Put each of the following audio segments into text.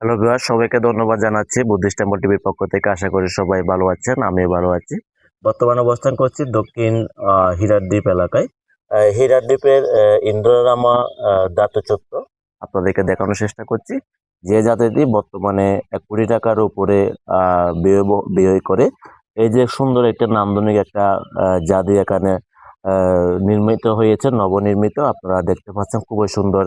Hello viewer, সবাইকে ধন্যবাদ জানাচ্ছি বুদ্ধিস্ট টেম্পল টিভির পক্ষ থেকে। আশা করি সবাই ভালো আছেন, আমিও ভালো আছি। বর্তমানে অবস্থান করছি দক্ষিণ হীরাদ্বীপ এলাকায়। হীরাদ্বীপের ইন্দ্ররামা দাতচত্ব আপনাদেরকে দেখানোর চেষ্টা করছি। যে জাতিটি বর্তমানে 1 কোটি টাকার উপরে ব্যয় করে এই যে সুন্দর একটা নান্দনিক একটা জাতি এখানে নির্মিত হয়েছে, নবনির্মিত। আপনারা দেখতে পাচ্ছেন খুবই সুন্দর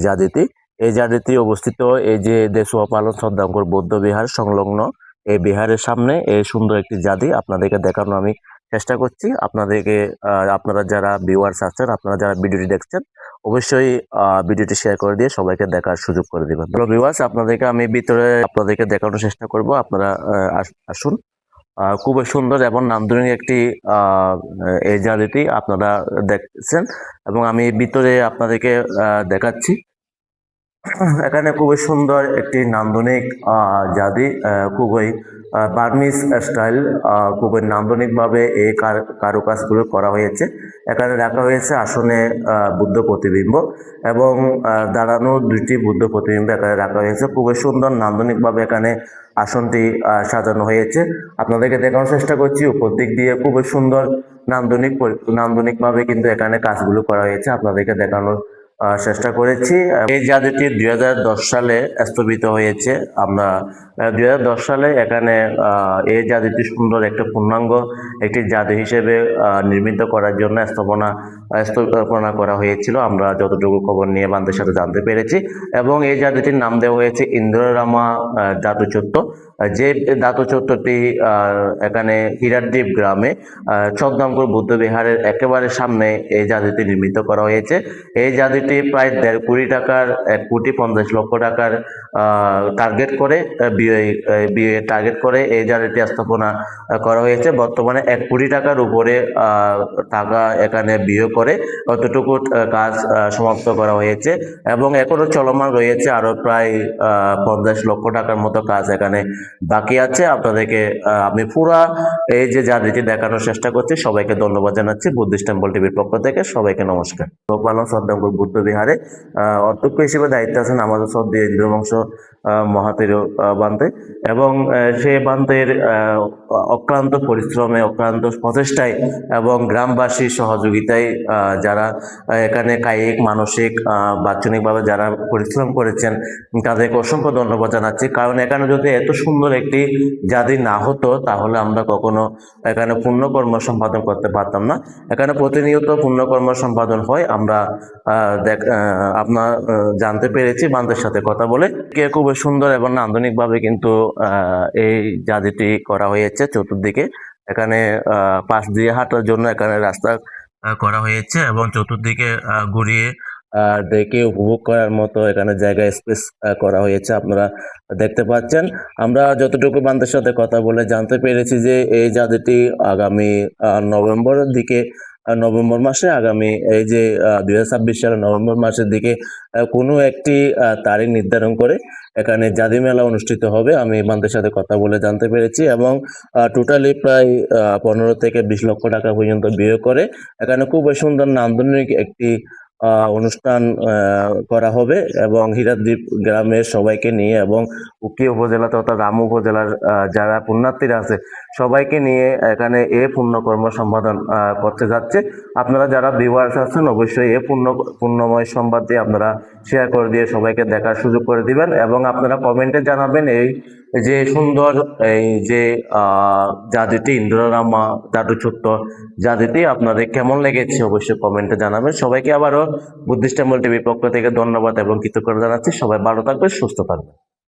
জাতিটি। এই জাতিটি অবস্থিত এই যে দেশোয়া পালন শ্রদ্ধাঙ্কর বৌদ্ধ বিহার সংলগ্ন এই বিহারের সামনে এই সুন্দর একটি জাতি আপনাদেরকে দেখানো আমি চেষ্টা করছি। আপনারা যারা ভিউয়ার্স আছেন, আপনারা যারা ভিডিওটি দেখছেন, অবশ্যই ভিডিওটি শেয়ার করে দিয়ে সবাইকে দেখার সুযোগ করে দিবেন। হ্যালো ভিউয়ার্স, আপনাদেরকে আমি ভিতরে আপনাদেরকে দেখানোর চেষ্টা করব। আপনারা আসুন। খুবই সুন্দর এবং নান্দনিক একটি এই জাতিটি আপনারা দেখছেন এবং আমি ভিতরে আপনাদেরকে দেখাচ্ছি। এখানে খুবই সুন্দর একটি নান্দনিক জাতি, খুবই বার্মিজ স্টাইল, খুবই নান্দনিকভাবে এই কারুকাজগুলো করা হয়েছে। এখানে রাখা হয়েছে আসনে বুদ্ধ প্রতিবিম্ব এবং দাঁড়ানো 2টি বুদ্ধ প্রতিবিম্ব এখানে রাখা হয়েছে। খুবই সুন্দর নান্দনিকভাবে এখানে আসনটি সাজানো হয়েছে। আপনাদেরকে দেখানোর চেষ্টা করছি উপর দিক দিয়ে খুবই সুন্দর নান্দনিকভাবে কিন্তু এখানে কাজগুলো করা হয়েছে। আপনাদেরকে দেখানোর চেষ্টা করেছি। এই জাদুটি 2010 সালে স্থাপিত হয়েছে। আমরা 2010 সালে এখানে এই জাদুটি সুন্দর একটা পূর্ণাঙ্গ একটি জাদু হিসেবে নির্মিত করার জন্য স্থাপনা করা হয়েছিল। আমরা যতটুকু খবর নিয়ে বান্ধবের সাথে জানতে পেরেছি এবং এই জাদুটির নাম দেওয়া হয়েছে ইন্দ্ররামা দাতুচত্ব। যে দাতুচত্বটি এখানে হীরাদ্বীপ গ্রামে ছদ্মাঙ্কুর বুদ্ধ বিহারের একেবারে সামনে এই জাদুটি নির্মিত করা হয়েছে। এই জাদুটি প্রায় 1.5 কোটি টাকার 1,50,00,000 টাকার টার্গেট করে টার্গেট করে এই জাদুটি স্থাপনা করা হয়েছে। বর্তমানে 1 কোটি টাকার উপরে টাকা এখানে ব্যয় করে অতটুকু কাজ সমাপ্ত করা হয়েছে এবং এখনো চলমান রয়েছে। আরো প্রায় 50,00,000 টাকার মতো কাজ এখানে বাকি আছে। আপনাদেরকে আমি পুরা এই যে জাদুটি দেখানোর চেষ্টা করছি। সবাইকে ধন্যবাদ জানাচ্ছি বুদ্ধিস্ট টেম্পল টিভির পক্ষ থেকে। সবাইকে নমস্কার। পালন শ্রদ্ধাঙ্কুর বুদ্ধ বিহারে অধ্যক্ষ হিসেবে দায়িত্বে আছেন আমাদের শ্রদ্ধেয় ইন্দ্রবংশ মহাতীর বান্তে এবং সেই বান্তের অক্লান্ত পরিশ্রমে, অক্লান্ত প্রচেষ্টায় এবং গ্রামবাসীর সহযোগিতায় যারা এখানে কায়িক, মানসিক, বাৎসনিকভাবে যারা পরিশ্রম করেছেন তাদেরকে অসংখ্য ধন্যবাদ জানাচ্ছি। কারণ এখানে যদি এত সুন্দর একটি জাতি না হতো তাহলে আমরা কখনো এখানে পুণ্যকর্ম সম্পাদন করতে পারতাম না। এখানে প্রতিনিয়ত পুণ্যকর্ম সম্পাদন হয়। আমরা আপনার জানতে পেরেছি বান্ধবের সাথে কথা বলে। খুবই সুন্দর এবং নান্দনিকভাবে কিন্তু এই জাতিটি করা হয়েছে। চতুর্দিকে এখানে পাশ দিয়ে হাঁটার জন্য এখানে রাস্তা করা হয়েছে এবং চতুর্দিকে ঘুরিয়ে দেখে উপভোগ করার মতো এখানে জায়গা স্পেস করা হয়েছে। আপনারা দেখতে পাচ্ছেন। আমরা যতটুকু বান্ধবের সাথে কথা বলে জানতে পেরেছি যে এই জাতিটি আগামী নভেম্বরের দিকে, নভেম্বর মাসে, আগামী এই যে 2026 সালের নভেম্বর মাসের দিকে কোনো একটি তারিখ নির্ধারণ করে এখানে জাতি মেলা অনুষ্ঠিত হবে। আমি বান্ধবের সাথে কথা বলে জানতে পেরেছি এবং টোটালি প্রায় 15 থেকে 20 লক্ষ টাকা পর্যন্ত ব্যয় করে এখানে খুব সুন্দর নান্দনিক একটি অনুষ্ঠান করা হবে এবং হীরাদ্বীপ গ্রামের সবাইকে নিয়ে এবং উকি উপজেলা তথা রাম উপজেলার যারা পুণ্যার্থীরা আছে সবাইকে নিয়ে এখানে এই পুণ্যকর্ম সম্পাদন করতে যাচ্ছে। আপনারা যারা ভিউয়ার্স আছেন অবশ্যই এই পুণ্যময় সংবাদ দিয়ে আপনারা শেয়ার করে দিয়ে সবাইকে দেখার সুযোগ করে দিবেন এবং আপনারা কমেন্টে জানাবেন এই যে সুন্দর এই যে জাতিটি ইন্দ্ররামা দাতুচত্ব জাতিটি আপনাদের কেমন লেগেছে অবশ্যই কমেন্টে জানাবেন। সবাইকে আবারও বুদ্ধিস্ট টেম্পল টিভির পক্ষ থেকে ধন্যবাদ এবং কৃতজ্ঞতা জানাচ্ছি। সবাই ভালো থাকবেন, সুস্থ থাকবেন।